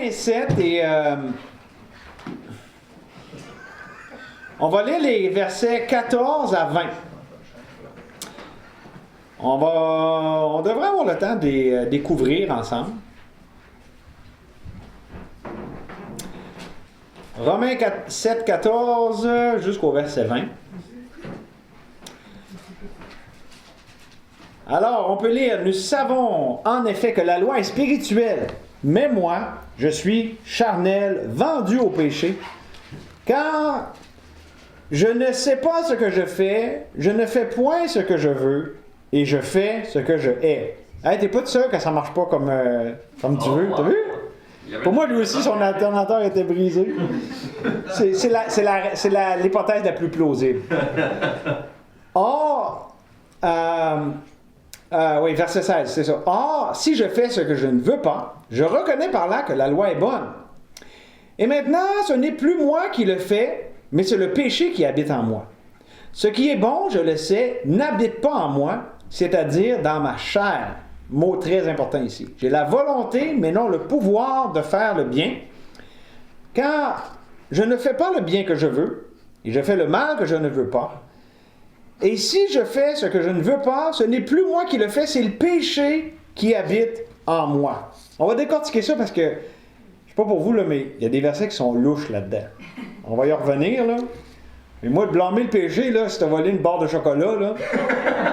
Romains 7 et on va lire les versets 14 à 20. On devrait avoir le temps de les découvrir ensemble. Romains 7, 14 jusqu'au verset 20. Alors, on peut lire, « Nous savons en effet que la loi est spirituelle, mais moi, je suis charnel, vendu au péché, car je ne sais pas ce que je fais, je ne fais point ce que je veux, et je fais ce que je hais. » Hey, t'es pas sûr que ça marche pas comme tu veux, t'as vu? Pour moi, lui aussi, son alternateur était brisé. C'est l'hypothèse la plus plausible. Or, oui, verset 16, c'est ça. Or, si je fais ce que je ne veux pas, je reconnais par là que la loi est bonne. Et maintenant, ce n'est plus moi qui le fais, mais c'est le péché qui habite en moi. Ce qui est bon, je le sais, n'habite pas en moi, c'est-à-dire dans ma chair. Mot très important ici. J'ai la volonté, mais non le pouvoir de faire le bien, car je ne fais pas le bien que je veux, et je fais le mal que je ne veux pas. Et si je fais ce que je ne veux pas, ce n'est plus moi qui le fais, c'est le péché qui habite en moi. On va décortiquer ça parce que, je ne sais pas pour vous, là, mais il y a des versets qui sont louches là-dedans. On va y revenir, là. Mais moi, de blâmer le péché, là, si tu as volé une barre de chocolat, là,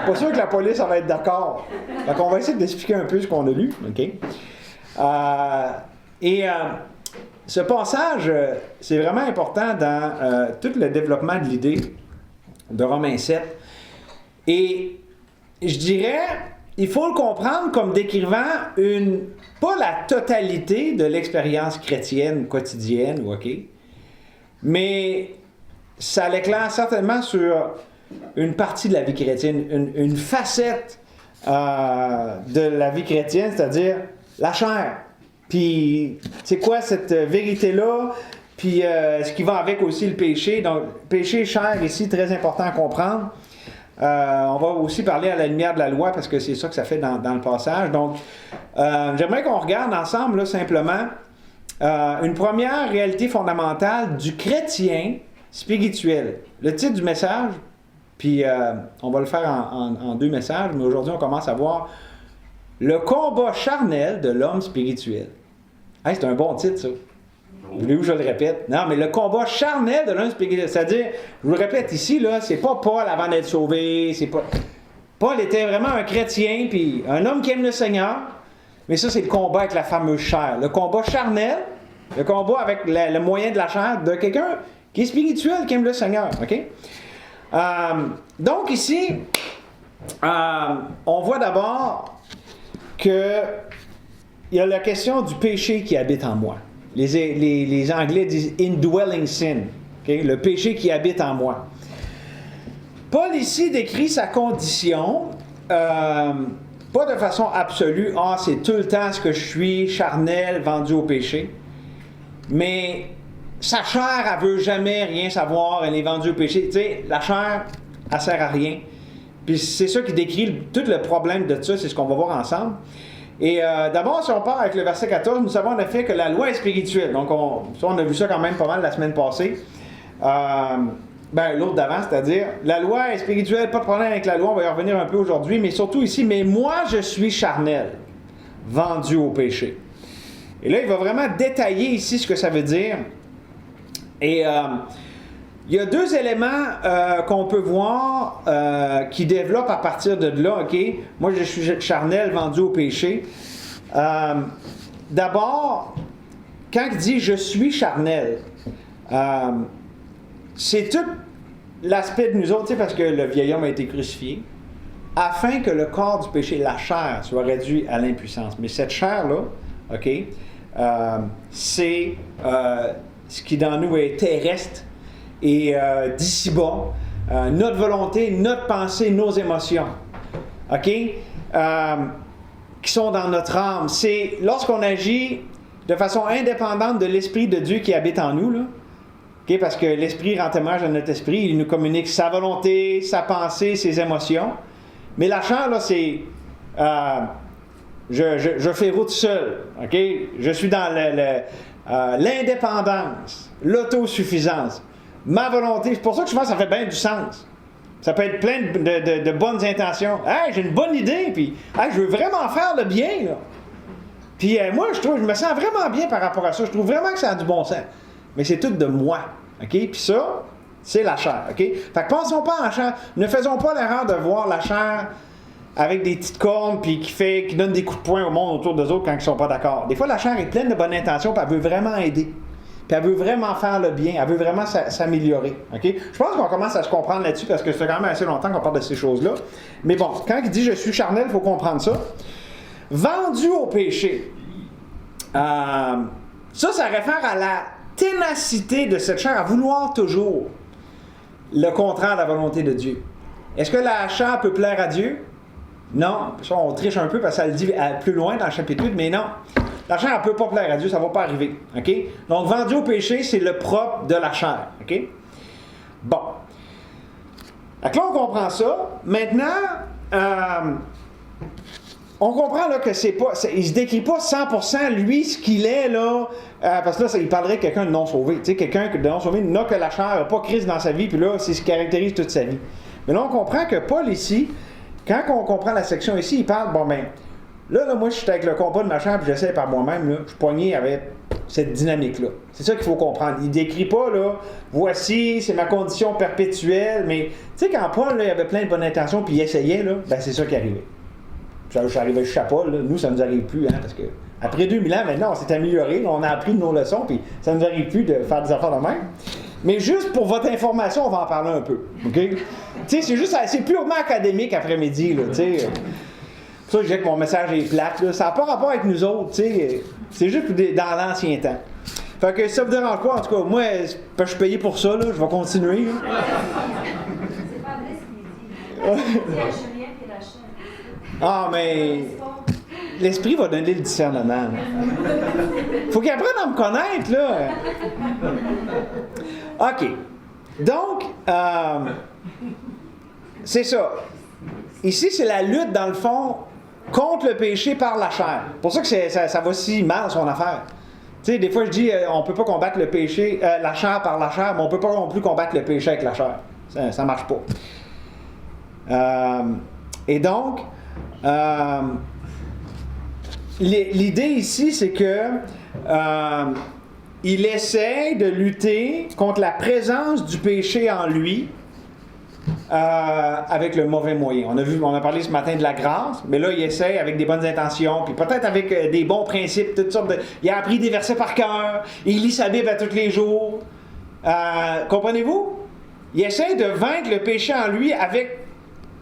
pas sûr que la police va être d'accord. Donc, on va essayer d'expliquer un peu ce qu'on a lu. OK? Ce passage, c'est vraiment important dans tout le développement de l'idée de Romains 7. Et je dirais, il faut le comprendre comme décrivant pas la totalité de l'expérience chrétienne quotidienne, OK? Mais ça l'éclaire certainement sur une partie de la vie chrétienne, une facette de la vie chrétienne, c'est-à-dire la chair. Puis, c'est quoi cette vérité-là? Puis, ce qui va avec aussi le péché. Donc, péché, chair, ici, très important à comprendre. On va aussi parler à la lumière de la loi, parce que c'est ça que ça fait dans le passage. Donc, j'aimerais qu'on regarde ensemble, là, simplement, une première réalité fondamentale du chrétien spirituel. Le titre du message, puis on va le faire en deux messages, mais aujourd'hui, on commence à voir le combat charnel de l'homme spirituel. Hey, c'est un bon titre, ça. Vous voulez où je le répète? Non, mais le combat charnel de l'homme spirituel. C'est-à-dire, je vous le répète ici, là, c'est pas Paul avant d'être sauvé, c'est pas... Paul était vraiment un chrétien, puis un homme qui aime le Seigneur, mais ça, c'est le combat avec la fameuse chair. Le combat charnel, le combat avec le moyen de la chair de quelqu'un qui est spirituel, qui aime le Seigneur. OK? Donc ici, on voit d'abord qu'il y a la question du péché qui habite en moi. Les Anglais disent « indwelling sin », okay? Le péché qui habite en moi. Paul ici décrit sa condition, pas de façon absolue, « Ah, c'est tout le temps ce que je suis, charnel, vendu au péché », mais sa chair, elle veut jamais rien savoir, elle est vendue au péché. Tu sais, la chair, elle sert à rien. Puis c'est ça qui décrit tout le problème de ça, c'est ce qu'on va voir ensemble. Et d'abord, si on part avec le verset 14, nous savons en effet que la loi est spirituelle. Donc, on a vu ça quand même pas mal la semaine passée. L'autre d'avant, c'est-à-dire, la loi est spirituelle, pas de problème avec la loi, on va y revenir un peu aujourd'hui, mais surtout ici, mais moi, je suis charnel, vendu au péché. Et là, il va vraiment détailler ici ce que ça veut dire. Et il y a deux éléments qu'on peut voir qui développent à partir de là, OK? Moi, je suis charnel, vendu au péché. D'abord, quand il dit « je suis charnel », c'est tout l'aspect de nous autres, parce que le vieil homme a été crucifié, afin que le corps du péché, la chair, soit réduit à l'impuissance. Mais cette chair-là, OK, c'est ce qui dans nous est terrestre et d'ici-bas, notre volonté, notre pensée, nos émotions, OK, qui sont dans notre âme. C'est lorsqu'on agit de façon indépendante de l'Esprit de Dieu qui habite en nous, là, okay, parce que l'Esprit rend témoignage à notre esprit, il nous communique sa volonté, sa pensée, ses émotions. Mais la chair, là, c'est je fais route seul. OK? Je suis dans l'indépendance, l'autosuffisance, ma volonté. C'est pour ça que je pense que ça fait bien du sens. Ça peut être plein de bonnes intentions. Hey, j'ai une bonne idée, puis hey, je veux vraiment faire le bien, là. Puis moi, je me sens vraiment bien par rapport à ça. Je trouve vraiment que ça a du bon sens. Mais c'est tout de moi. OK? Puis ça, c'est la chair. OK? Fait que pensons pas à la chair. Ne faisons pas l'erreur de voir la chair avec des petites cornes puis qui donne des coups de poing au monde autour d'eux autres quand ils ne sont pas d'accord. Des fois, la chair est pleine de bonnes intentions puis elle veut vraiment aider. Puis elle veut vraiment faire le bien. Elle veut vraiment s'améliorer. OK? Je pense qu'on commence à se comprendre là-dessus parce que ça fait quand même assez longtemps qu'on parle de ces choses-là. Mais bon, quand il dit « je suis charnel », il faut comprendre ça. Vendu au péché. Ça réfère à la ténacité de cette chair, à vouloir toujours le contraire de la volonté de Dieu. Est-ce que la chair peut plaire à Dieu? Non. Ça, on triche un peu parce que ça le dit plus loin dans le chapitre 8, mais non. La chair ne peut pas plaire à Dieu, ça ne va pas arriver. OK? Donc, vendu au péché, c'est le propre de la chair. OK? Bon. Donc là, on comprend ça. Maintenant, on comprend là, que c'est pas. Il ne se décrit pas 100% lui ce qu'il est, là. Parce que là, il parlerait de quelqu'un de non sauvé. Tu sais, quelqu'un de non sauvé n'a que la chair, n'a pas Christ dans sa vie, puis là, c'est ce qui caractérise toute sa vie. Mais là, on comprend que Paul ici, quand on comprend la section ici, il parle, bon ben, là, moi, je suis avec le compas de ma chair, puis j'essaie par moi-même, là, je suis poigné avec cette dynamique-là. C'est ça qu'il faut comprendre. Il ne décrit pas, là, voici, c'est ma condition perpétuelle, mais tu sais, quand Paul, là, il avait plein de bonnes intentions, puis il essayait, là, ben c'est ça qui arrivait. Ça arrivait chez Paul, là. Nous, ça ne nous arrive plus, hein, parce que après 2000 ans, maintenant, on s'est amélioré, on a appris de nos leçons, puis ça ne nous arrive plus de faire des affaires de même. Mais juste pour votre information, on va en parler un peu, OK? Tu sais, c'est purement académique après-midi, là, tu sais. Ça, je dirais que mon message est plate, là. Ça n'a pas rapport avec nous autres, tu sais. C'est juste dans l'ancien temps. Fait que si ça vous dérange pas, en tout cas, moi, je suis payé pour ça, là, je vais continuer, là. C'est pas vrai ce qu'il dit. Il dit à Julien et Rachel. Ah, mais l'Esprit va donner le discernement. Faut qu'il apprenne à me connaître, là. OK. Donc, c'est ça. Ici, c'est la lutte, dans le fond, contre le péché par la chair. C'est pour ça que ça va si mal, son affaire. Tu sais, des fois, je dis, on ne peut pas combattre le péché, la chair par la chair, mais on ne peut pas non plus combattre le péché avec la chair. Ça ne marche pas. Et donc, l'idée ici, c'est que il essaie de lutter contre la présence du péché en lui avec le mauvais moyen. On a parlé ce matin de la grâce, mais là, il essaie avec des bonnes intentions, puis peut-être avec des bons principes, toutes sortes de... Il a appris des versets par cœur, il lit sa Bible à tous les jours. Comprenez-vous? Il essaie de vaincre le péché en lui avec...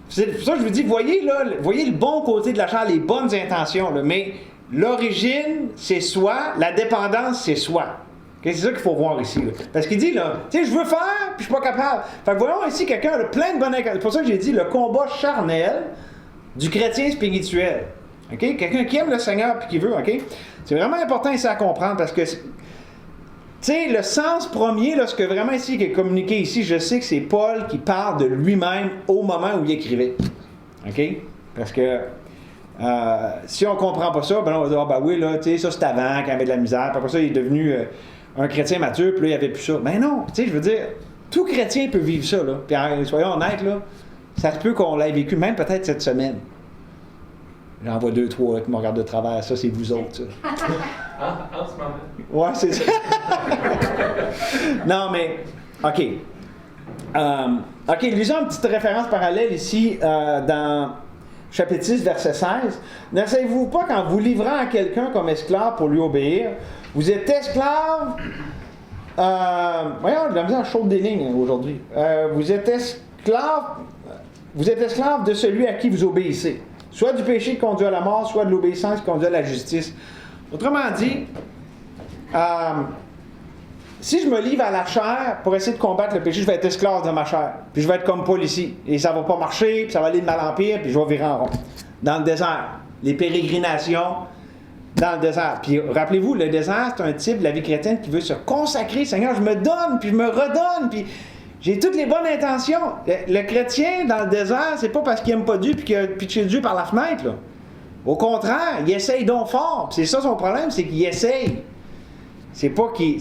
C'est pour ça que je vous dis, voyez le bon côté de la chair, les bonnes intentions, là, mais l'origine, c'est soi, la dépendance, c'est soi. Okay, c'est ça qu'il faut voir ici. Là. Parce qu'il dit, là, tu sais, je veux faire, puis je suis pas capable. Fait que voyons ici quelqu'un a plein de bonnes intentions. C'est pour ça que j'ai dit le combat charnel du chrétien spirituel. Okay? Quelqu'un qui aime le Seigneur puis qui veut, OK? C'est vraiment important ici à comprendre parce que, tu sais, le sens premier, là, ce que vraiment ici qui est communiqué ici, je sais que c'est Paul qui parle de lui-même au moment où il écrivait. OK? Parce que si on comprend pas ça, ben on va dire, ah ben oui, là, tu sais, ça c'est avant, quand il avait de la misère. Puis après ça, il est devenu un chrétien mature, puis là, il n'y avait plus ça. Ben non, tu sais, je veux dire, tout chrétien peut vivre ça, là. Puis soyons honnêtes, là, ça se peut qu'on l'ait vécu, même peut-être cette semaine. J'en vois 2, 3 qui me regardent de travers. Ça, c'est vous autres, ça. En ce moment. Ouais, c'est ça. Non, mais, OK. OK, lisons une petite référence parallèle ici dans chapitre 6, verset 16. Ne savez-vous pas qu'en vous livrant à quelqu'un comme esclave pour lui obéir, vous êtes esclave... voyons, j'ai la misère chaude des lignes aujourd'hui. Vous êtes esclave de celui à qui vous obéissez. Soit du péché qui conduit à la mort, soit de l'obéissance qui conduit à la justice. Autrement dit, si je me livre à la chair pour essayer de combattre le péché, je vais être esclave de ma chair. Puis je vais être comme Paul ici. Et ça va pas marcher, puis ça va aller de mal en pire, puis je vais virer en rond. Dans le désert. Les pérégrinations dans le désert. Puis rappelez-vous, le désert, c'est un type de la vie chrétienne qui veut se consacrer. Seigneur, je me donne, puis je me redonne, puis j'ai toutes les bonnes intentions. Le chrétien dans le désert, c'est pas parce qu'il aime pas Dieu puis qu'il a pitché Dieu par la fenêtre, là. Au contraire, il essaye donc fort. Puis c'est ça son problème, c'est qu'il essaye. C'est pas qu'il...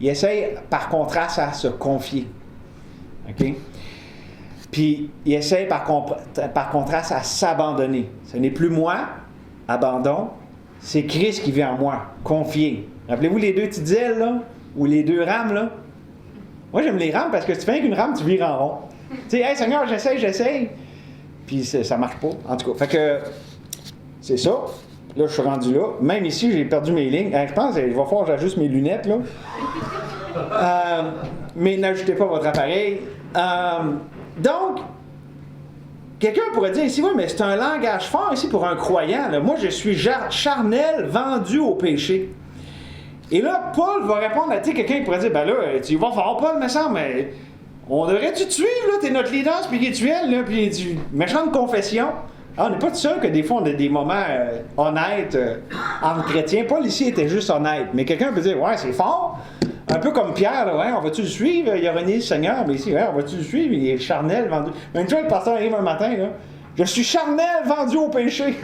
il essaye, par contraste, à se confier. OK? Puis il essaye, par contraste, à s'abandonner. Ce n'est plus moi, abandon, c'est Christ qui vit en moi, confier. Rappelez-vous les deux petites ailes, là? Ou les deux rames, là? Moi, j'aime les rames parce que si tu fais qu'une rame, tu vires en rond. Tu sais, hey Seigneur, j'essaye. Puis ça marche pas. En tout cas, fait que c'est ça. Là, je suis rendu là. Même ici, j'ai perdu mes lignes. Je pense qu'il va falloir que j'ajuste mes lunettes, là. Mais n'ajoutez pas votre appareil. Donc, quelqu'un pourrait dire ici, oui, mais c'est un langage fort ici pour un croyant. Là. Moi, je suis charnel, vendu au péché. Et là, Paul va répondre à quelqu'un pourrait dire, ben là, tu vas fort, Paul, me semble, mais on devrait-tu te suivre, là? T'es notre leader spirituel, là, puis tu méchante confession. Ah, on n'est pas tout seul que des fois on a des moments honnêtes entre chrétiens. Paul ici était juste honnête. Mais quelqu'un peut dire, ouais, c'est fort. Un peu comme Pierre, là, ouais, on va-tu le suivre? Il a renié le Seigneur, mais ici, ouais, on va-tu le suivre? Il est charnel, vendu. Mais une fois, le pasteur arrive un matin, là. Je suis charnel, vendu au péché.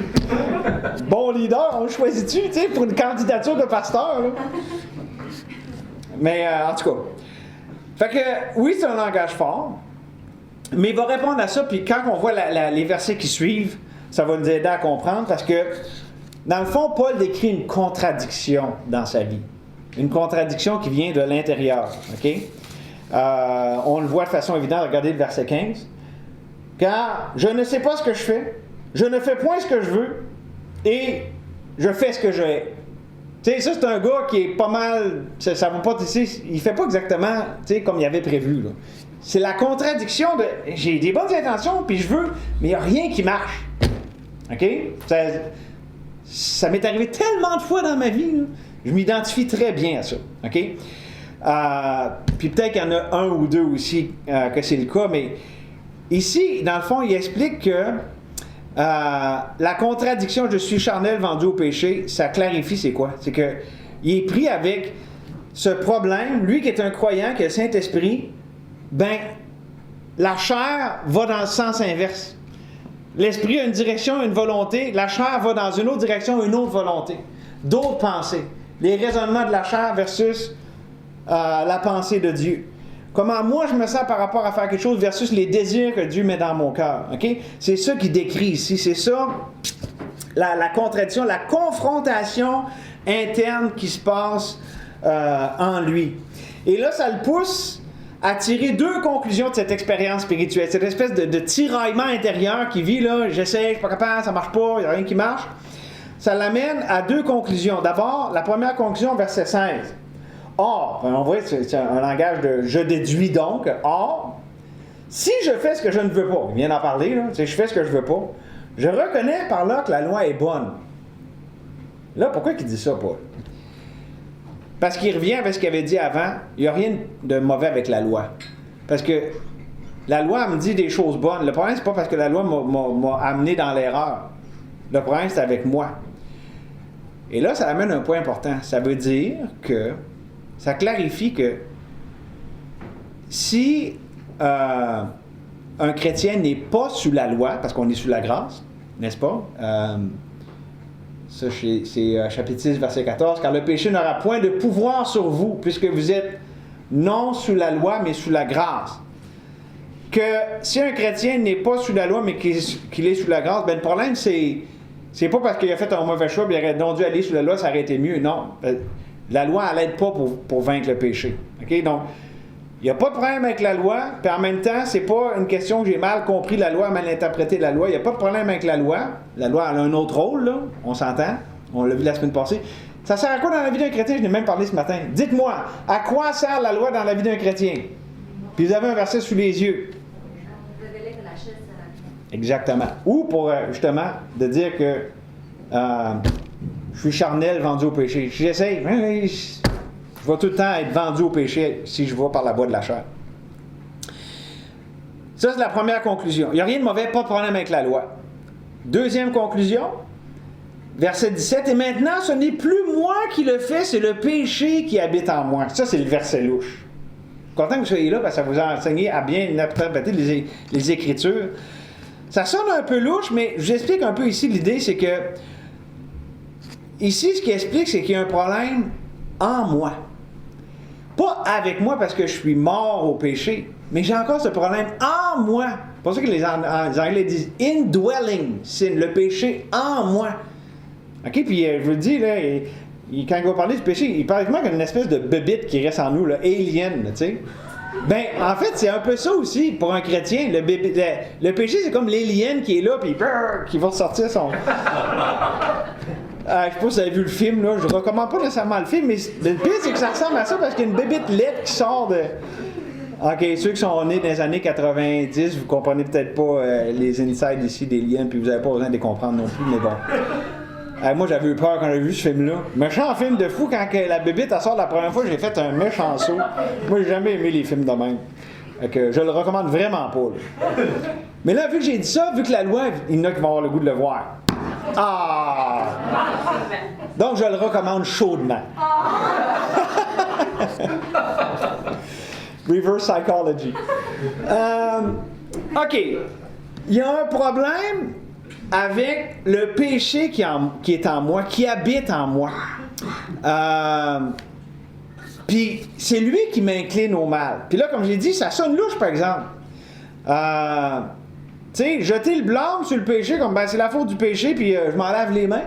Bon leader, on le choisit-tu, tu sais, pour une candidature de pasteur, là? Mais, en tout cas. Fait que, oui, c'est un langage fort. Mais il va répondre à ça, puis quand on voit les versets qui suivent, ça va nous aider à comprendre, parce que, dans le fond, Paul décrit une contradiction dans sa vie. Une contradiction qui vient de l'intérieur. OK? On le voit de façon évidente, regardez le verset 15. Car je ne sais pas ce que je fais, je ne fais point ce que je veux, et je fais ce que je hais. Tu sais, ça, c'est un gars qui est pas mal. Ça va pas, il fait pas exactement comme il avait prévu, là. C'est la contradiction de j'ai des bonnes intentions, puis je veux, mais il n'y a rien qui marche. OK? Ça m'est arrivé tellement de fois dans ma vie, là, je m'identifie très bien à ça. OK? Puis peut-être qu'il y en a un ou deux aussi que c'est le cas, mais ici, dans le fond, il explique que la contradiction je suis charnel, vendu au péché, ça clarifie c'est quoi? C'est qu'il est pris avec ce problème, lui qui est un croyant, qui a le Saint-Esprit. Ben, la chair va dans le sens inverse. L'esprit a une direction, une volonté. La chair va dans une autre direction, une autre volonté. D'autres pensées. Les raisonnements de la chair versus la pensée de Dieu. Comment moi je me sens par rapport à faire quelque chose versus les désirs que Dieu met dans mon cœur. Okay? C'est ça qu'il décrit ici. C'est ça, la contradiction, la confrontation interne qui se passe en lui. Et là, ça le pousse à tirer deux conclusions de cette expérience spirituelle. Cette espèce de tiraillement intérieur qui vit, là, j'essaie, je suis pas capable, ça marche pas, il n'y a rien qui marche. Ça l'amène à deux conclusions. D'abord, la première conclusion, verset 16. Or, on voit, c'est un langage de « je déduis donc ». Or, si je fais ce que je ne veux pas, il vient d'en parler, là, je fais ce que je veux pas, je reconnais par là que la loi est bonne. Là, pourquoi il dit ça, Paul? Parce qu'il revient avec ce qu'il avait dit avant, il n'y a rien de mauvais avec la loi. Parce que la loi me dit des choses bonnes. Le problème, c'est pas parce que la loi m'a amené dans l'erreur. Le problème, c'est avec moi. Et là, ça amène un point important. Ça veut dire que, ça clarifie que si un chrétien n'est pas sous la loi, parce qu'on est sous la grâce, n'est-ce pas? Ça, c'est chapitre 6, verset 14. « Car le péché n'aura point de pouvoir sur vous, puisque vous êtes non sous la loi, mais sous la grâce. » Que si un chrétien n'est pas sous la loi, mais qu'il est sous la grâce, ben le problème, c'est pas parce qu'il a fait un mauvais choix, puis il aurait donc dû aller sous la loi, ça aurait été mieux. Non. La loi, elle n'aide pas pour vaincre le péché. OK? Donc, il n'y a pas de problème avec la loi, puis en même temps, c'est pas une question que j'ai mal compris la loi, mal interprété la loi. Il n'y a pas de problème avec la loi. La loi, elle a un autre rôle, là. On s'entend. On l'a vu la semaine passée. Ça sert à quoi dans la vie d'un chrétien? Je n'ai même parlé ce matin. Dites-moi, à quoi sert la loi dans la vie d'un chrétien? Puis vous avez un verset sous les yeux. Exactement. Ou pour, justement, de dire que je suis charnel, vendu au péché. J'essaie. Je vais tout le temps être vendu au péché si je vais par la voie de la chair. Ça, c'est la première conclusion. Il n'y a rien de mauvais, pas de problème avec la loi. Deuxième conclusion, verset 17. « Et maintenant, ce n'est plus moi qui le fais, c'est le péché qui habite en moi. » Ça, c'est le verset louche. Je suis content que vous soyez là parce que ça vous a enseigné à bien interpréter les Écritures. Ça sonne un peu louche, mais je vous explique un peu ici l'idée, c'est que ici, ce qui explique, c'est qu'il y a un problème en moi. Pas avec moi parce que je suis mort au péché, mais j'ai encore ce problème en moi. C'est pour ça que les Anglais disent indwelling sin, le péché en moi. OK, puis je vous le dis, là, quand il va parler du péché, il parle vraiment d'une espèce de bébite qui reste en nous, là, alien, tu sais. Ben, en fait, c'est un peu ça aussi pour un chrétien. Le péché, c'est comme l'alien qui est là, puis qui va ressortir son. Je sais pas si vous avez vu le film, là. Je recommande pas nécessairement le film, mais le pire, c'est que ça ressemble à ça parce qu'il y a une bébite laide qui sort de. OK, ceux qui sont nés dans les années 90, vous comprenez peut-être pas les insides ici des liens, puis vous n'avez pas besoin de les comprendre non plus, mais bon. Moi, j'avais eu peur quand j'ai vu ce film-là. Méchant film de fou, quand la bébite elle sort la première fois, j'ai fait un méchant saut. Moi, j'ai jamais aimé les films de même. Fait que je le recommande vraiment pas. Là. Mais là, vu que j'ai dit ça, vu que la loi, il y en a qui vont avoir le goût de le voir. Ah! Donc, je le recommande chaudement. Reverse psychology. OK. Il y a un problème avec le péché qui est en moi, qui habite en moi. Puis c'est lui qui m'incline au mal. Puis là, comme j'ai dit, ça sonne louche, par exemple. Tu sais, jeter le blâme sur le péché, comme ben c'est la faute du péché, puis je m'en lave les mains.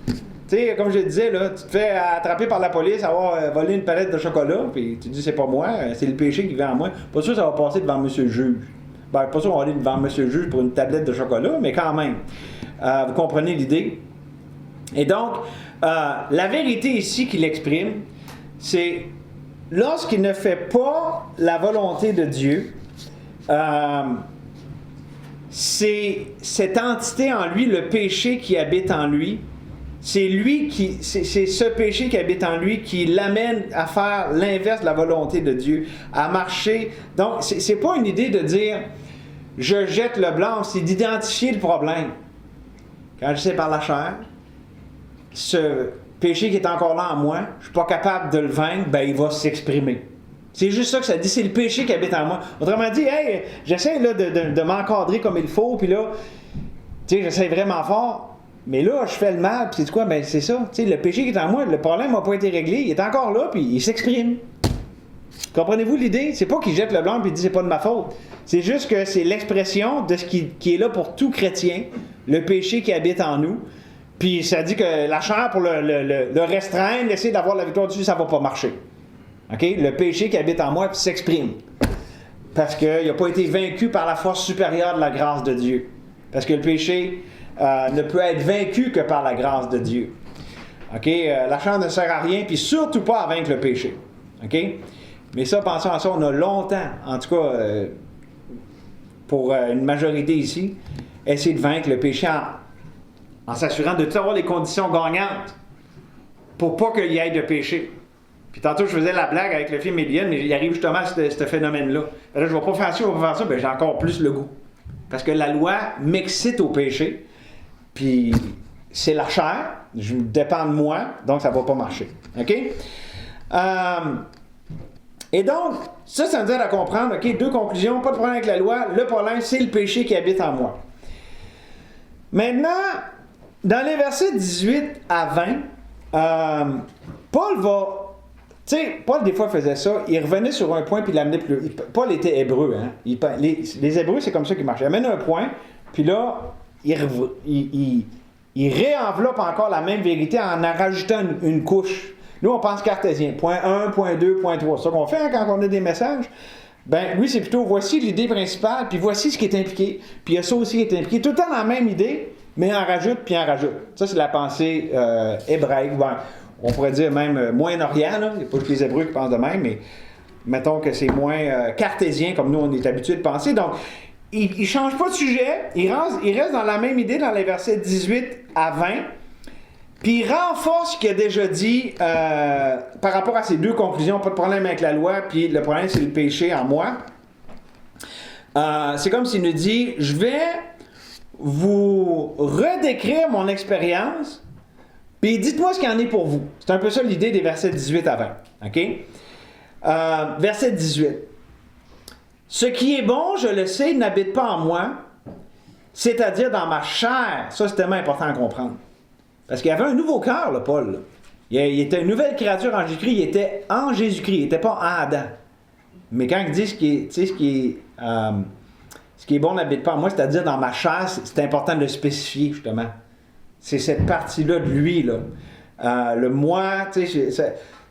Tu sais, comme je disais, là, tu te fais attraper par la police, avoir volé une palette de chocolat, puis tu dis c'est pas moi, c'est le péché qui vient en moi. Pas sûr que ça va passer devant monsieur le juge. Ben, pas sûr qu'on va aller devant monsieur le juge pour une tablette de chocolat, mais quand même. Vous comprenez l'idée? Et donc, la vérité ici qu'il exprime, c'est lorsqu'il ne fait pas la volonté de Dieu, c'est cette entité en lui, le péché qui habite en lui, c'est ce péché qui habite en lui qui l'amène à faire l'inverse de la volonté de Dieu, à marcher. Donc, c'est pas une idée de dire je jette le blanc, c'est d'identifier le problème. Quand je sais par la chair, ce péché qui est encore là en moi, je suis pas capable de le vaincre, ben il va s'exprimer. C'est juste ça que ça dit, c'est le péché qui habite en moi. Autrement dit, hey, j'essaie là, de m'encadrer comme il faut, puis là, tu sais, j'essaie vraiment fort, mais là, je fais le mal, puis c'est quoi? Ben c'est ça, tu sais, le péché qui est en moi, le problème n'a pas été réglé, il est encore là, puis il s'exprime. Comprenez-vous l'idée? C'est pas qu'il jette le blanc et il dit c'est pas de ma faute. C'est juste que c'est l'expression de ce qui est là pour tout chrétien, le péché qui habite en nous. Puis ça dit que la chair, pour le restreindre, essayer d'avoir la victoire dessus, ça va pas marcher. OK? Le péché qui habite en moi s'exprime. Parce qu'il n'a pas été vaincu par la force supérieure de la grâce de Dieu. Parce que le péché ne peut être vaincu que par la grâce de Dieu. OK? La chair ne sert à rien, puis surtout pas à vaincre le péché. OK? Mais ça, pensons à ça, on a longtemps, en tout cas, pour une majorité ici, essayé de vaincre le péché en s'assurant de tout avoir les conditions gagnantes pour pas qu'il y ait de péché. Puis tantôt, je faisais la blague avec le film Alien, mais il arrive justement à ce phénomène-là. Là, je vais pas faire ça, je vais pas faire ça, ben j'ai encore plus le goût. Parce que la loi m'excite au péché, puis c'est la chair, je dépends de moi, donc ça va pas marcher. OK? Et donc, ça nous aide à comprendre, OK, deux conclusions, pas de problème avec la loi, le problème, c'est le péché qui habite en moi. Maintenant, dans les versets 18 à 20, Paul va... Tu sais, Paul, des fois, faisait ça, il revenait sur un point, puis il l'amenait plus... Paul était hébreu, hein? Les Hébreux, c'est comme ça qu'il marchait. Il amène un point, puis là, il réenveloppe encore la même vérité en rajoutant une couche. Nous, on pense cartésien. Point 1, point 2, point 3. C'est ça qu'on fait hein, quand on a des messages. Ben oui, c'est plutôt voici l'idée principale, puis voici ce qui est impliqué. Puis il y a ça aussi qui est impliqué. Tout le temps dans la même idée, mais en rajoute, puis en rajoute. Ça, c'est la pensée hébraïque. Ben, on pourrait dire même Moyen-Orient. Il n'y a pas que les Hébreux qui pensent de même, mais mettons que c'est moins cartésien comme nous, on est habitué de penser. Donc, il ne change pas de sujet. Il reste dans la même idée dans les versets 18 à 20. Puis il renforce ce qu'il a déjà dit par rapport à ces deux conclusions. Pas de problème avec la loi, puis le problème, c'est le péché en moi. C'est comme s'il nous dit, je vais vous redécrire mon expérience, puis dites-moi ce qu'il y en est pour vous. C'est un peu ça l'idée des versets 18 à 20. OK? Verset 18. Ce qui est bon, je le sais, n'habite pas en moi. c'est-à-dire dans ma chair. Ça, c'est tellement important à comprendre. Parce qu'il y avait un nouveau cœur, là, Paul. Là. Il était une nouvelle créature en Jésus-Christ. Il était en Jésus-Christ. Il n'était pas en Adam. Mais quand il dit ce qui est bon n'habite pas en moi, c'est-à-dire dans ma chair, c'est important de le spécifier, justement. C'est cette partie-là de lui, là. Le moi,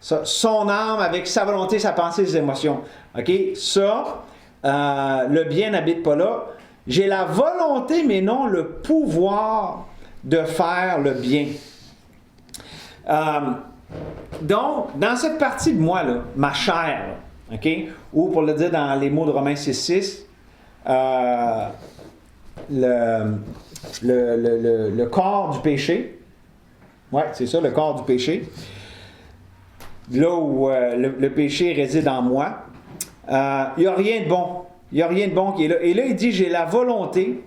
son âme avec sa volonté, sa pensée, ses émotions. OK? Ça, le bien n'habite pas là. J'ai la volonté, mais non le pouvoir de faire le bien. Donc, dans cette partie de moi, là, ma chair, là, OK? Ou pour le dire dans les mots de Romains 6.6, le corps du péché. Ouais, c'est ça, le corps du péché. Là où le péché réside en moi. Il n'y a rien de bon. Il n'y a rien de bon qui est là. Et là, il dit, j'ai la volonté,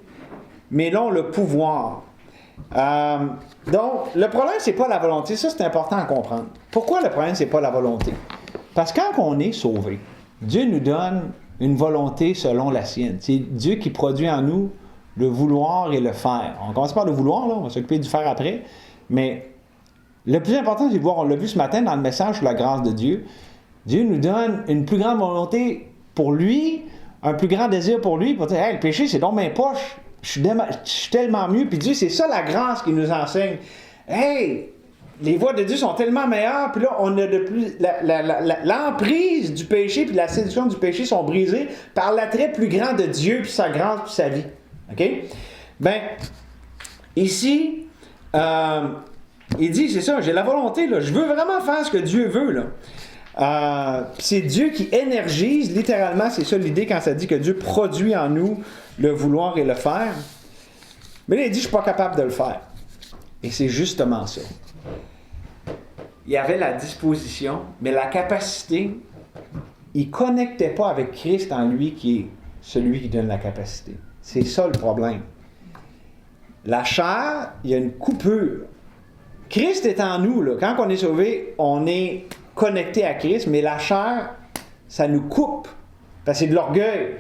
mais non le pouvoir. Donc, le problème, c'est pas la volonté. Ça, c'est important à comprendre. Pourquoi le problème, c'est pas la volonté? Parce que quand on est sauvé, Dieu nous donne une volonté selon la sienne. C'est Dieu qui produit en nous le vouloir et le faire. On commence par le vouloir, là, on va s'occuper du faire après. Mais le plus important, c'est de voir, on l'a vu ce matin dans le message sur la grâce de Dieu, Dieu nous donne une plus grande volonté pour lui, un plus grand désir pour lui, pour dire, hey, le péché, c'est donc mes poches. Je suis tellement mieux. Puis Dieu, c'est ça la grâce qu'il nous enseigne. Hey, les voies de Dieu sont tellement meilleures. Puis là, on a de plus. L'emprise du péché puis la séduction du péché sont brisées par l'attrait plus grand de Dieu, puis sa grâce, puis sa vie. OK? Ben, ici, il dit, c'est ça, j'ai la volonté, là. Je veux vraiment faire ce que Dieu veut, là. C'est Dieu qui énergise, littéralement, c'est ça l'idée quand ça dit que Dieu produit en nous le vouloir et le faire. Mais là, il dit, je ne suis pas capable de le faire. Et c'est justement ça. Il y avait la disposition, mais la capacité, il ne connectait pas avec Christ en lui qui est celui qui donne la capacité. C'est ça le problème. La chair, il y a une coupure. Christ est en nous, là. Quand on est sauvé, on est connecté à Christ, mais la chair, ça nous coupe. Parce que c'est de l'orgueil.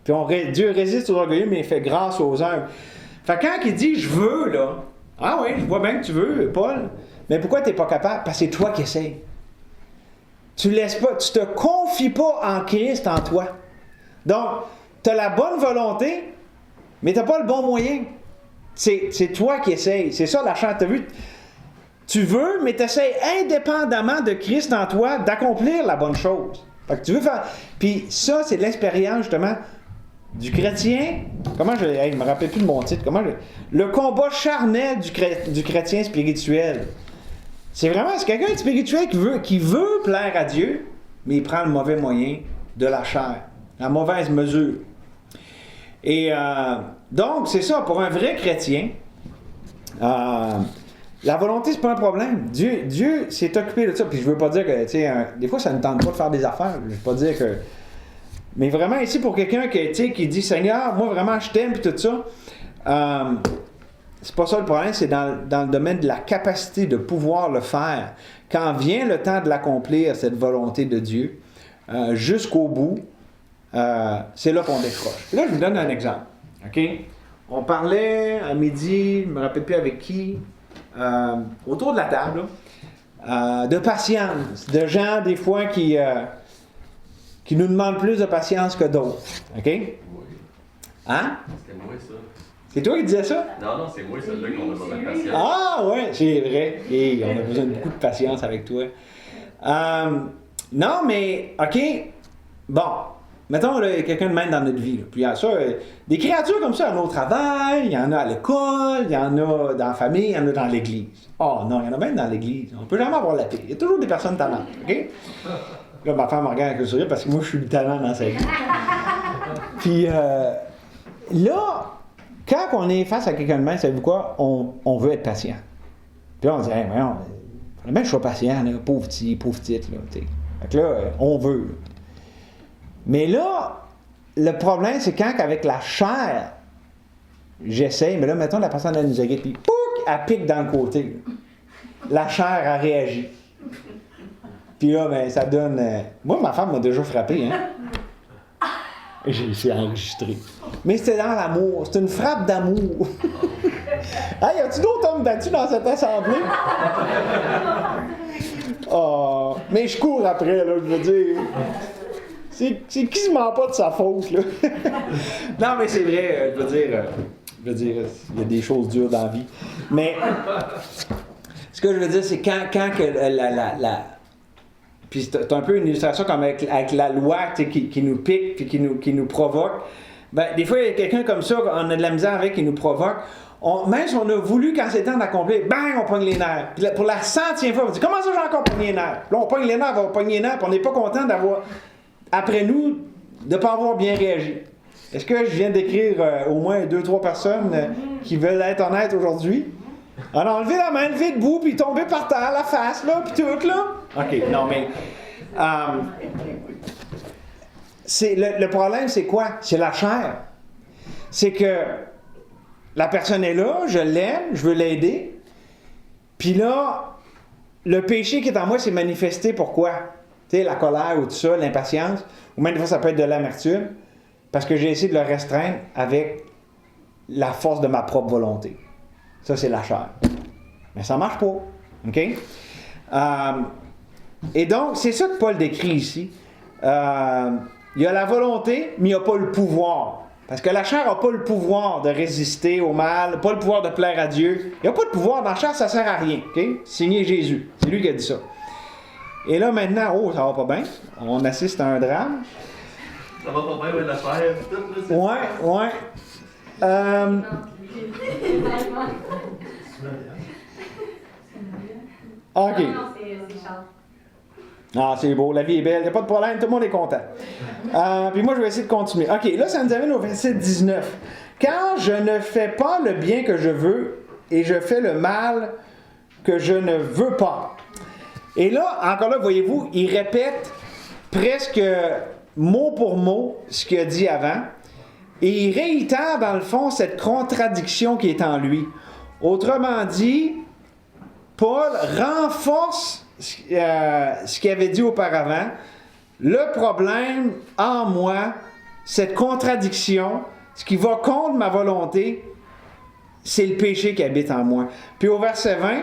Puis Dieu résiste aux orgueilleux, mais il fait grâce aux humbles. Fait que quand il dit « je veux », là, ah oui, je vois bien que tu veux, Paul, mais pourquoi tu n'es pas capable? Parce que c'est toi qui essaies. Tu te confies pas en Christ, en toi. Donc, tu as la bonne volonté, mais tu n'as pas le bon moyen. C'est toi qui essaies. C'est ça la chair, tu as vu? Tu veux, mais tu essaies indépendamment de Christ en toi d'accomplir la bonne chose. Fait que tu veux faire. Puis ça, c'est l'expérience, justement, du chrétien. Je me rappelle plus de mon titre. Le combat charnel du chrétien spirituel. C'est quelqu'un de spirituel qui veut plaire à Dieu, mais il prend le mauvais moyen de la chair, la mauvaise mesure. Et donc, c'est ça, pour un vrai chrétien, la volonté, c'est pas un problème. Dieu s'est occupé de ça. Puis je veux pas dire que, tu sais, des fois, ça ne tente pas de faire des affaires. Je veux pas dire que... Mais vraiment, ici, pour quelqu'un qui dit, Seigneur, moi, vraiment, je t'aime, puis tout ça, c'est pas ça le problème, c'est dans le domaine de la capacité de pouvoir le faire. Quand vient le temps de l'accomplir, cette volonté de Dieu, jusqu'au bout, c'est là qu'on décroche. Et là, je vous donne un exemple. OK? On parlait à midi, je ne me rappelle plus avec qui, autour de la table, de patience, de gens, des fois, qui nous demandent plus de patience que d'autres. OK? Oui. Hein? C'était moi, ça. C'est toi qui disais ça? Non, c'est moi, celle-là, qu'on a besoin de patience. Ah, ouais, c'est vrai. Et on a besoin de beaucoup de patience avec toi. Non, mais, OK, bon, mettons, il y a quelqu'un de même dans notre vie. Là. Puis il y a ça, des créatures comme ça, il y en a au travail, il y en a à l'école, il y en a dans la famille, il y en a dans l'église. Oh non, il y en a même dans l'église. On ne peut jamais avoir la paix. Il y a toujours des personnes talentes, OK? Là, ma femme me regarde avec le sourire parce que moi, je suis le talent dans sa vie. Puis là, quand on est face à quelqu'un de même, savez-vous quoi? On veut être patient. Puis là, on dit, hey, voyons, il faut que je sois patient, là, pauvre petite, là, tu sais. Fait que là, on veut. Là. Mais là, le problème, c'est quand avec la chair, j'essaie, mais là, mettons, la personne, elle nous agresse, puis pouc, elle pique dans le côté. La chair, elle réagit. Puis là, ben, ça donne... Moi, ma femme m'a déjà frappé, hein. C'est enregistré. Mais c'était dans l'amour. C'est une frappe d'amour. Hey, y a-tu d'autres hommes battus dans cette assemblée? Oh, mais je cours après, là, je veux dire. C'est quasiment pas de sa faute, là. Non, mais c'est vrai, je veux dire, il y a des choses dures dans la vie. Mais ce que je veux dire, c'est quand que puis c'est un peu une illustration comme avec la loi qui nous pique puis qui nous provoque. Ben, des fois, il y a quelqu'un comme ça, on a de la misère avec, qui nous provoque. Même si on a voulu, quand c'est temps d'accomplir, bang, on pogne les nerfs. Puis là, pour la 100e fois, on dit, comment ça j'ai encore pogné les nerfs? Puis là, on pogne les nerfs, on pogne les nerfs, puis on n'est pas content d'avoir, après nous, de ne pas avoir bien réagi. Est-ce que je viens d'écrire au moins 2-3 personnes qui veulent être honnêtes aujourd'hui? Alors, levez la main, levez debout, puis tomber par terre, la face, là, puis tout, là. OK, non, mais... le problème, c'est quoi? C'est la chair. C'est que la personne est là, je l'aime, je veux l'aider. Puis là, le péché qui est en moi s'est manifesté pourquoi? Tu sais, la colère ou tout ça, l'impatience, ou même des fois ça peut être de l'amertume, parce que j'ai essayé de le restreindre avec la force de ma propre volonté. Ça, c'est la chair. Mais ça marche pas. OK? Et donc, c'est ça que Paul décrit ici. Il y a la volonté, mais il n'y a pas le pouvoir. Parce que la chair n'a pas le pouvoir de résister au mal, pas le pouvoir de plaire à Dieu. Il n'y a pas de pouvoir dans la chair, ça ne sert à rien. Okay? Signé Jésus. C'est lui qui a dit ça. Et là, maintenant, ça va pas bien. On assiste à un drame. Ça va pas bien, ouais, la chair. Tout, là, Ouais. OK. Non, c'est Charles. Ah, c'est beau, la vie est belle, il n'y a pas de problème, tout le monde est content. Puis moi, je vais essayer de continuer. OK, là, ça nous amène au verset 19. Quand je ne fais pas le bien que je veux et je fais le mal que je ne veux pas. Et là, encore là, voyez-vous, il répète presque mot pour mot ce qu'il a dit avant. Et il réitère, dans le fond, cette contradiction qui est en lui. Autrement dit, Paul renforce ce qu'il avait dit auparavant. Le problème en moi, cette contradiction, ce qui va contre ma volonté, c'est le péché qui habite en moi. Puis au verset 20,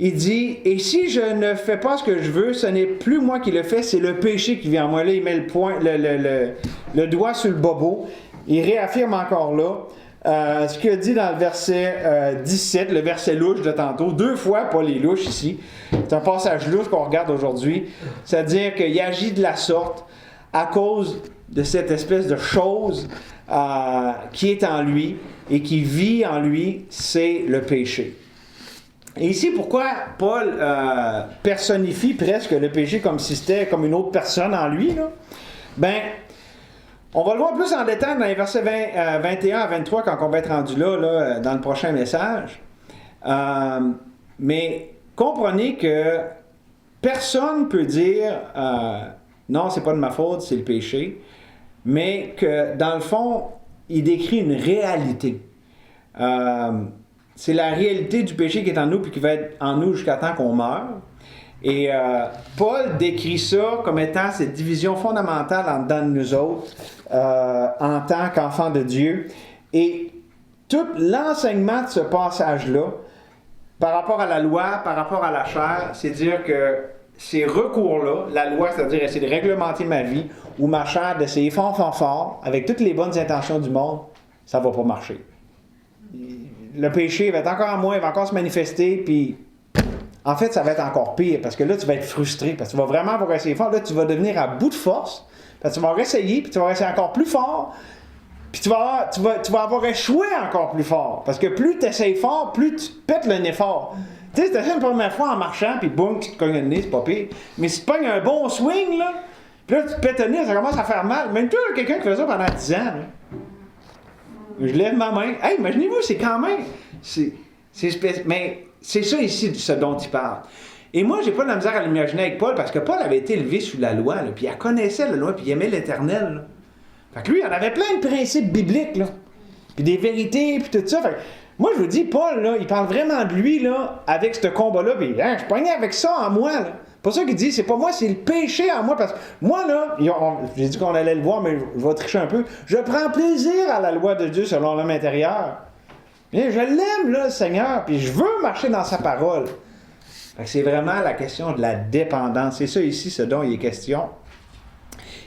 il dit, « Et si je ne fais pas ce que je veux, ce n'est plus moi qui le fais, c'est le péché qui vient en moi. » Là, il met le doigt sur le bobo. Il réaffirme encore là ce qu'il a dit dans le verset 17, le verset louche de tantôt. 2 fois, Paul est louche ici. C'est un passage louche qu'on regarde aujourd'hui. C'est-à-dire qu'il agit de la sorte à cause de cette espèce de chose qui est en lui et qui vit en lui, c'est le péché. Et ici, pourquoi Paul personnifie presque le péché comme si c'était comme une autre personne en lui, là? Ben, on va le voir plus en détail dans les versets 21 à 23 quand on va être rendu là dans le prochain message. Mais comprenez que personne ne peut dire non, c'est pas de ma faute, c'est le péché, mais que dans le fond, il décrit une réalité. C'est la réalité du péché qui est en nous puis qui va être en nous jusqu'à temps qu'on meure. Et Paul décrit ça comme étant cette division fondamentale en dedans de nous autres en tant qu'enfants de Dieu. Et tout l'enseignement de ce passage-là, par rapport à la loi, par rapport à la chair, c'est dire que ces recours-là, la loi, c'est-à-dire essayer de réglementer ma vie, ou ma chair, d'essayer fort, avec toutes les bonnes intentions du monde, ça ne va pas marcher. Le péché va être encore en moi, il va encore se manifester, puis en fait, ça va être encore pire, parce que là, tu vas être frustré, parce que tu vas vraiment avoir essayé fort, là, tu vas devenir à bout de force, parce que tu vas réessayer, puis tu vas essayer encore plus fort, puis tu vas avoir échoué encore plus fort, parce que plus tu essayes fort, plus tu te pètes le nez fort. Tu sais, si tu essaies une première fois en marchant, puis boum, tu te cognes le nez, c'est pas pire, mais si tu pognes un bon swing, là, puis là, tu te pètes le nez, ça commence à faire mal. Même toi, quelqu'un qui fait ça pendant 10 ans, là. Je lève ma main. Hey, imaginez-vous, c'est quand même... Mais c'est ça ici, ce dont il parle. Et moi, j'ai pas de la misère à l'imaginer avec Paul, parce que Paul avait été élevé sous la loi, là, puis il connaissait la loi, puis il aimait l'Éternel. Là. Fait que lui, il en avait plein de principes bibliques, là. Puis des vérités, puis tout ça. Fait que, moi, je vous dis, Paul, là, il parle vraiment de lui, là, avec ce combat-là, puis je pognais avec ça en moi, là. Pour ça qu'il dit, c'est pas moi, c'est le péché en moi. Parce que moi, là, j'ai dit qu'on allait le voir, mais je vais tricher un peu. Je prends plaisir à la loi de Dieu selon l'homme intérieur. Et je l'aime, là, le Seigneur, puis je veux marcher dans sa parole. Fait que c'est vraiment la question de la dépendance. C'est ça ici, ce dont il est question.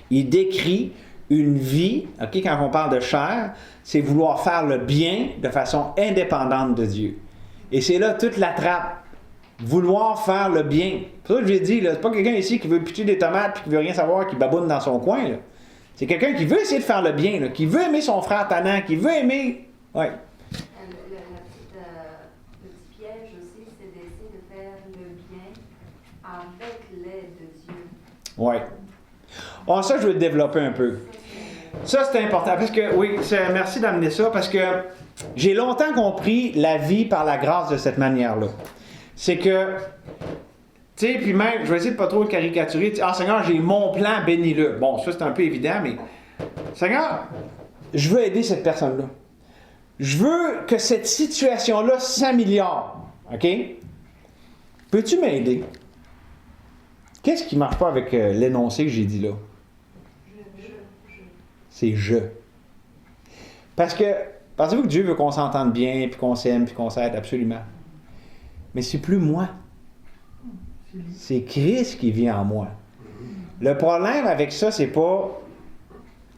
Il décrit une vie, ok, quand on parle de chair, c'est vouloir faire le bien de façon indépendante de Dieu. Et c'est là toute la trappe. Vouloir faire le bien. C'est pour ça que je l'ai dit, là, c'est pas quelqu'un ici qui veut pitcher des tomates et qui veut rien savoir, qui baboune dans son coin. Là. C'est quelqu'un qui veut essayer de faire le bien, là, qui veut aimer son frère tannant, qui veut aimer... Ouais. Le petit piège aussi, c'est d'essayer de faire le bien avec l'aide de Dieu. Oui. Oh, ça, je veux le développer un peu. Ça, c'est important. Parce que, oui, merci d'amener ça, parce que j'ai longtemps compris la vie par la grâce de cette manière-là. C'est que, tu sais, puis même, je vais essayer de pas trop le caricaturer. Ah, Seigneur, j'ai mon plan, bénis-le. Bon, ça, c'est un peu évident, mais Seigneur, je veux aider cette personne-là. Je veux que cette situation-là s'améliore. OK? Peux-tu m'aider? Qu'est-ce qui ne marche pas avec l'énoncé que j'ai dit là? C'est je. Parce que, pensez-vous que Dieu veut qu'on s'entende bien, puis qu'on s'aime, puis qu'on s'aide? Absolument. Mais c'est plus moi. C'est Christ qui vit en moi. Le problème avec ça, c'est pas...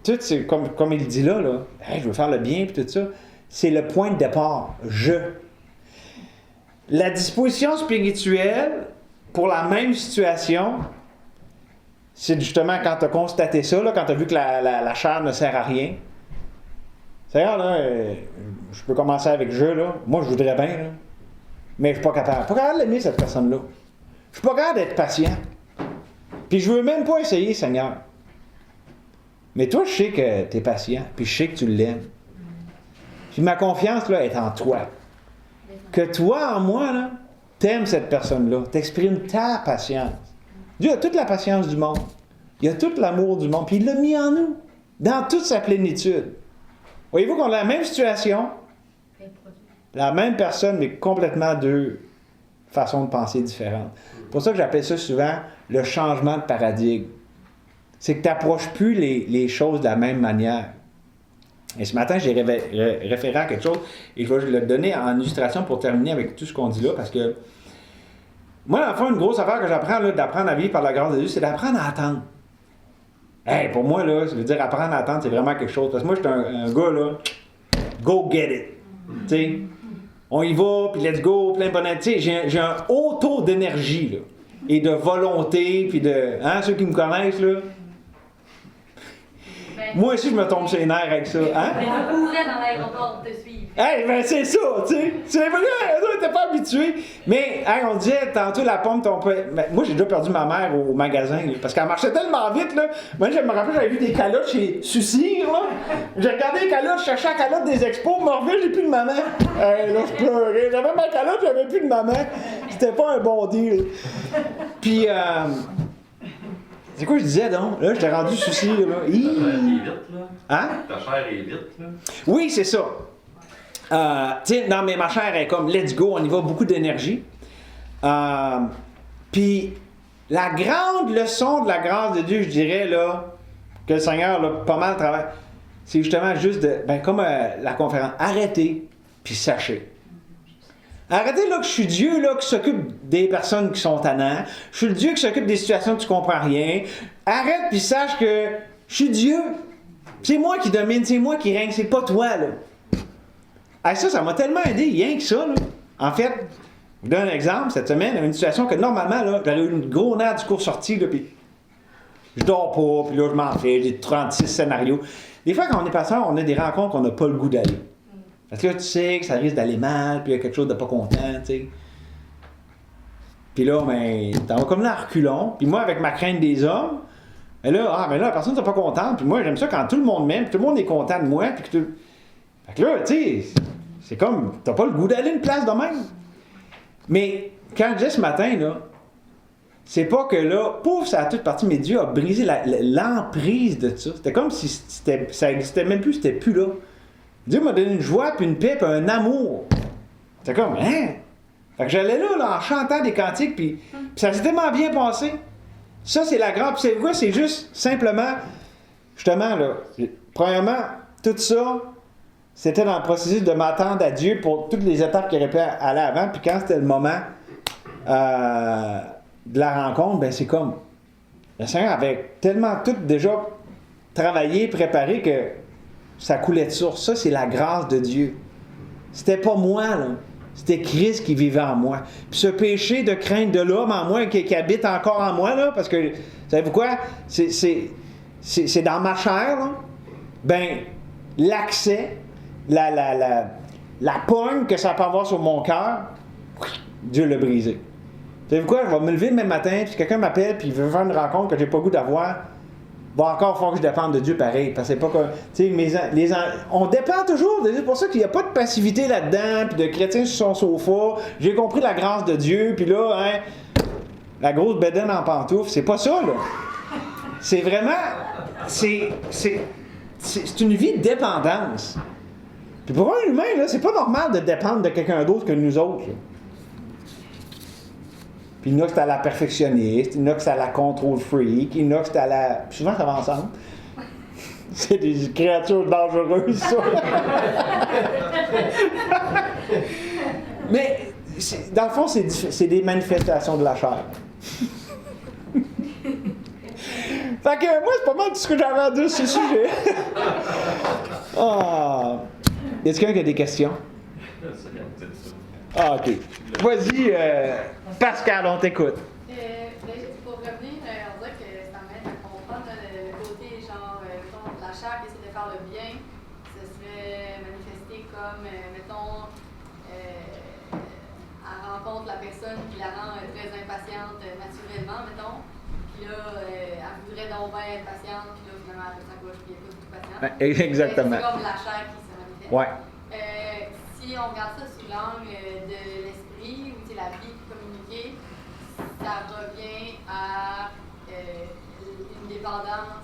Tout, c'est comme il dit là, hey, je veux faire le bien, puis tout ça. C'est le point de départ. Je. La disposition spirituelle, pour la même situation, c'est justement quand tu as constaté ça, là, quand tu as vu que la chair ne sert à rien. C'est-à-dire, là, je peux commencer avec je, là. Moi, je voudrais bien, là. Mais je ne suis pas capable. Je ne suis pas capable d'aimer cette personne-là. Je ne suis pas capable d'être patient. Puis je ne veux même pas essayer, Seigneur. Mais toi, je sais que tu es patient, puis je sais que tu l'aimes. Puis ma confiance, là, est en toi. Que toi, en moi, là, t'aimes cette personne-là. T'exprimes ta patience. Dieu a toute la patience du monde. Il a tout l'amour du monde. Puis il l'a mis en nous. Dans toute sa plénitude. Voyez-vous qu'on a la même situation, la même personne, mais complètement deux façons de penser différentes. C'est pour ça que j'appelle ça souvent le changement de paradigme. C'est que tu n'approches plus les choses de la même manière. Et ce matin, j'ai référé à quelque chose et je vais le donner en illustration pour terminer avec tout ce qu'on dit là, parce que moi, dans le fond, une grosse affaire que j'apprends là, d'apprendre à vivre par la grâce de Dieu, c'est d'apprendre à attendre. Hey, pour moi, là, ça veut dire apprendre à attendre, c'est vraiment quelque chose. Parce que moi, je suis un gars, là, go get it. Tu sais, on y va, puis let's go, plein de bonheur. Tu sais, j'ai un haut taux d'énergie, là, et de volonté, puis de... Hein, ceux qui me connaissent, là... Moi aussi, je me tombe sur les nerfs avec ça. Hein? Mais on couvrait dans l'aéroport pour te suivre. Hey, ben c'est ça, tu sais. C'est vrai, on n'était pas habitués. Mais, hey, on disait tantôt la pomme, moi, j'ai déjà perdu ma mère au magasin, là, parce qu'elle marchait tellement vite, là. Moi, je me rappelle, j'avais vu des calottes chez Sucir, là. J'ai regardé les calottes, je cherchais la calotte des expos, me reviens, j'ai plus de maman. Hey, là, je pleurais. J'avais ma calotte, j'avais plus de maman. C'était pas un bon deal. Puis, c'est quoi je disais donc? Là, j'étais rendu Sucir, là. Ta chair est vite, là. Hein? Ta chair est vite, là. Oui, c'est ça. Tu sais, non, mais ma chair est comme let's go, on y va, beaucoup d'énergie. Puis, la grande leçon de la grâce de Dieu, je dirais, là, que le Seigneur, là, pas mal travaille, c'est justement juste de, comme la conférence, arrêtez, puis sachez. Arrêtez là que je suis Dieu là, qui s'occupe des personnes qui sont tannantes. Je suis le Dieu qui s'occupe des situations que tu comprends rien. Arrête puis sache que je suis Dieu. C'est moi qui domine, c'est moi qui règne, c'est pas toi là. Ah, ça m'a tellement aidé, rien que ça là. En fait, je vous donne un exemple. Cette semaine, il y avait une situation que normalement là, j'aurais eu une grosse nerf du cours sorti là, puis je dors pas, puis là je m'en fais, j'ai 36 scénarios. Des fois quand on est pasteur, on a des rencontres qu'on n'a pas le goût d'aller. Parce que là, tu sais que ça risque d'aller mal, puis il y a quelque chose de pas content, tu sais. Puis là, t'en vas comme là à reculons. Puis moi, avec ma crainte des hommes, mais là, la personne n'est pas contente. Puis moi, j'aime ça quand tout le monde m'aime, puis tout le monde est content de moi. Puis que Fait que là, tu sais, c'est comme, t'as pas le goût d'aller une place de même. Mais quand je dis ce matin, là, c'est pas que là, pouf, ça a toute partie, mais Dieu a brisé l'emprise de ça. C'était comme si ça existait même plus, c'était plus là. Dieu m'a donné une joie, puis une paix, puis un amour. C'était comme, hein? Fait que j'allais là, en chantant des cantiques, puis Ça s'est tellement bien passé. Ça, c'est la grande. Puis c'est quoi? C'est juste simplement, justement, là, premièrement, tout ça, c'était dans le processus de m'attendre à Dieu pour toutes les étapes qui auraient pu aller avant. Puis quand c'était le moment de la rencontre, ben c'est comme, le Seigneur avait tellement tout déjà travaillé, préparé que ça coulait de source. Ça, c'est la grâce de Dieu. C'était pas moi, là. C'était Christ qui vivait en moi. Puis ce péché de crainte de l'homme en moi, qui habite encore en moi, là, parce que, savez-vous quoi? C'est dans ma chair, là. Ben, l'accès, la pogne que ça peut avoir sur mon cœur, Dieu l'a brisé. Savez-vous quoi? Je vais me lever le même matin, puis quelqu'un m'appelle, puis il veut faire une rencontre que j'ai pas le goût d'avoir. Va encore falloir que je dépende de Dieu pareil. Parce que c'est pas comme. Tu sais, on dépend toujours. C'est pour ça qu'il n'y a pas de passivité là-dedans, puis de chrétien sur son sofa. J'ai compris la grâce de Dieu, puis là, hein, la grosse bédaine en pantoufle. C'est pas ça, là. C'est vraiment. C'est une vie de dépendance. Puis pour un humain, là, c'est pas normal de dépendre de quelqu'un d'autre que nous autres. Là. Puis il y en a que c'est à la perfectionniste, il y en a que c'est à la control freak, il y en a que c'est à la. Souvent, ça va ensemble. C'est des créatures dangereuses, ça. Mais, dans le fond, c'est des manifestations de la chair. Fait que moi, c'est pas mal tout ce que j'avais à dire sur ce sujet. Ah. Y a-t-il quelqu'un qui a des questions? Ah, ok. Vas-y, Pascal, on t'écoute. Juste pour revenir, on dirait que ça m'aide à comprendre le côté, genre, mettons, la chair qui essaie de faire le bien, ce serait manifesté comme, mettons, elle rencontre la personne qui la rend très impatiente naturellement, mettons, puis là, elle voudrait donc bien être patiente, puis là, finalement, elle s'accroche, puis elle n'est pas du tout patiente. Exactement. C'est comme la chair qui se manifeste. Ouais. Si on regarde ça sous l'angle de l'esprit, ou la vie communiquée, ça revient à une dépendance.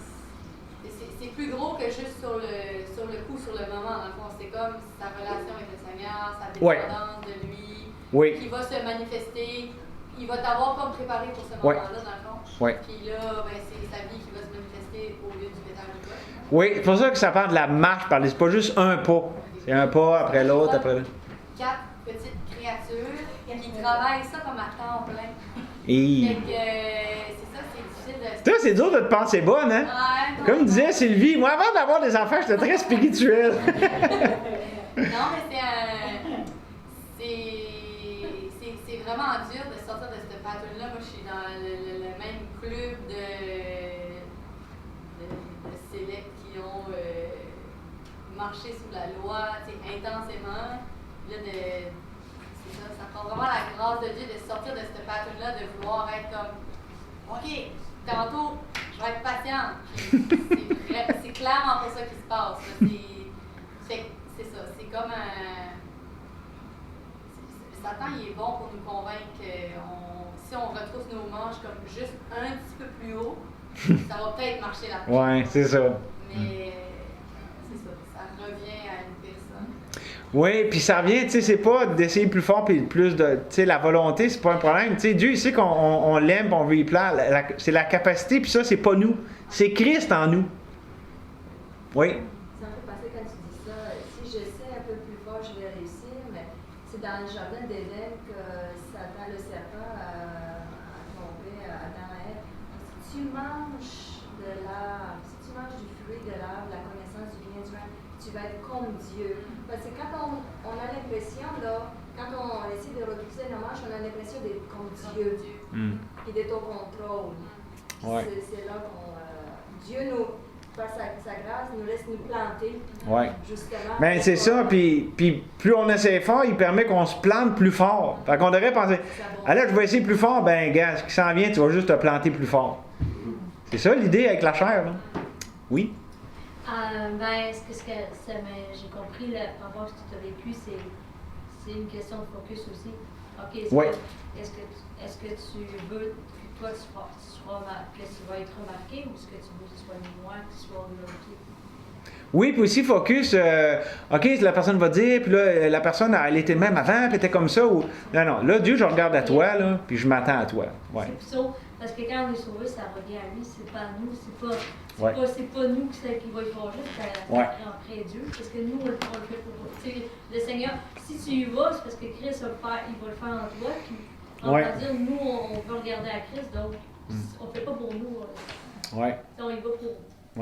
C'est plus gros que juste sur le coup, sur le moment, dans le fond. C'est comme sa relation avec le Seigneur, sa dépendance de lui, qui va se manifester. Il va t'avoir comme préparé pour ce moment-là, dans le fond. Puis là, ben, c'est sa vie qui va se manifester au lieu du pétage du bois. Oui, c'est pour ça que ça parle de la marche, c'est pas juste un pas. C'est un pas après l'autre, après l'autre. 4 petites créatures qui travaillent ça comme à temps plein. Et... Fait que, c'est ça, c'est difficile de... Toi, c'est dur de te penser bonne, hein? Ouais, comme disait Sylvie, moi, avant d'avoir des enfants, j'étais très spirituel. Non, mais c'est vraiment dur de sortir de ce pattern-là. Moi, je suis dans le même club de célèbres qui ont marché sous la loi intensément. Là, c'est ça, ça prend vraiment la grâce de Dieu de sortir de ce pattern-là, de vouloir être comme OK, tantôt, je vais être patiente. C'est clairement pas ça qui se passe. C'est ça, c'est comme un. Satan, il est bon pour nous convaincre que si on retrousse nos manches comme juste un petit peu plus haut, ça va peut-être marcher la prochaine. Ouais, c'est ça. Mais c'est ça revient à une personne. Oui, puis ça revient, tu sais, c'est pas d'essayer plus fort puis plus de, tu sais, la volonté, c'est pas un problème. Tu sais, Dieu, il sait qu'on l'aime, on veut y plaire. C'est la capacité, puis ça, c'est pas nous. C'est Christ en nous. Oui. Ça me fait penser quand tu dis ça, si je sais un peu plus fort, je vais réussir, mais c'est dans le jardin d'Éden que Satan, le serpent, a tombé Adam et Ève. Si tu manges de l'arbre, si tu manges du fruit de l'arbre, la connaissance du bien et du mal, tu vas être comme Dieu. Parce que quand on a l'impression, là, quand on essaie de repousser nos manches, on a l'impression d'être comme Dieu et d'être au contrôle. Ouais. C'est là qu'on. Dieu nous. Par sa grâce, nous laisse nous planter. Ouais. Justement. Ben, c'est ça, puis plus on essaie fort, il permet qu'on se plante plus fort. Fait qu'on devrait penser, ah là, je vais essayer plus fort, ben, gars, ce qui s'en vient, tu vas juste te planter plus fort. C'est ça l'idée avec la chair, là. Oui? Ben, j'ai compris, par rapport à ce que tu as vécu, c'est une question de focus aussi. OK, est-ce que tu veux que toi, que tu vas être remarqué ou est-ce que tu veux que tu sois moi, que tu sois remarqué? Oui, puis aussi focus, OK, la personne va dire, puis là, la personne, elle était même avant, puis elle était comme ça. Ou... Non, non, là, Dieu, je regarde à toi, là, puis je m'attends à toi. Ouais. C'est plutôt, parce que quand on est sauvé, ça revient à lui, c'est pas à nous, Ouais. c'est pas nous qui va y changer, c'est après Dieu, parce que nous, on le fait pour vous. Le Seigneur, si tu y vas, c'est parce que Christ il va le faire en toi, puis on va dire, nous, on veut regarder à Christ, donc on ne fait pas pour nous. Ouais. On y va pour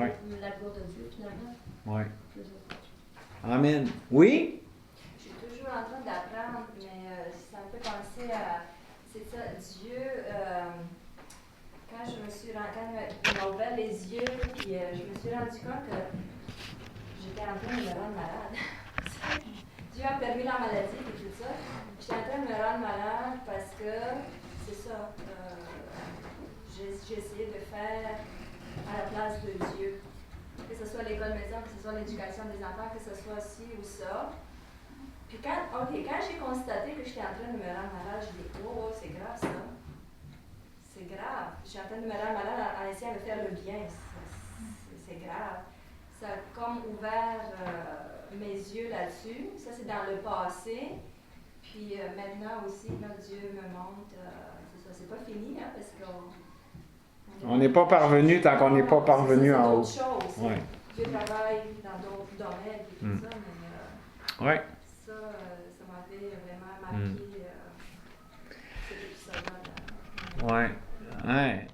la gloire de Dieu, finalement. Oui. Amen. Oui? Je suis toujours en train d'apprendre, mais ça me fait penser à, c'est ça, Dieu, quand il m'a ouvert les yeux, puis je me suis rendu compte que j'étais en train de me rendre malade. Dieu a permis la maladie et tout ça. J'étais en train de me rendre malade parce que, c'est ça, j'ai essayé de faire à la place de Dieu. Que ce soit l'école maison, que ce soit l'éducation des enfants, que ce soit ci ou ça. Puis quand j'ai constaté que j'étais en train de me rendre malade, j'ai dit, oh, c'est grave ça. C'est grave. Je suis en train de me rendre malade en essayant de faire le bien. C'est grave. Ça a comme ouvert mes yeux là-dessus. Ça, c'est dans le passé. Puis maintenant aussi, quand Dieu me montre, c'est ça, c'est pas fini, hein, parce qu'on... On n'est pas parvenu tant qu'on n'est pas parvenu en haut. Ouais. Dieu travaille dans d'autres domaines et tout ça, mais ça m'avait vraiment marqué. C'était tout ça. Ouais.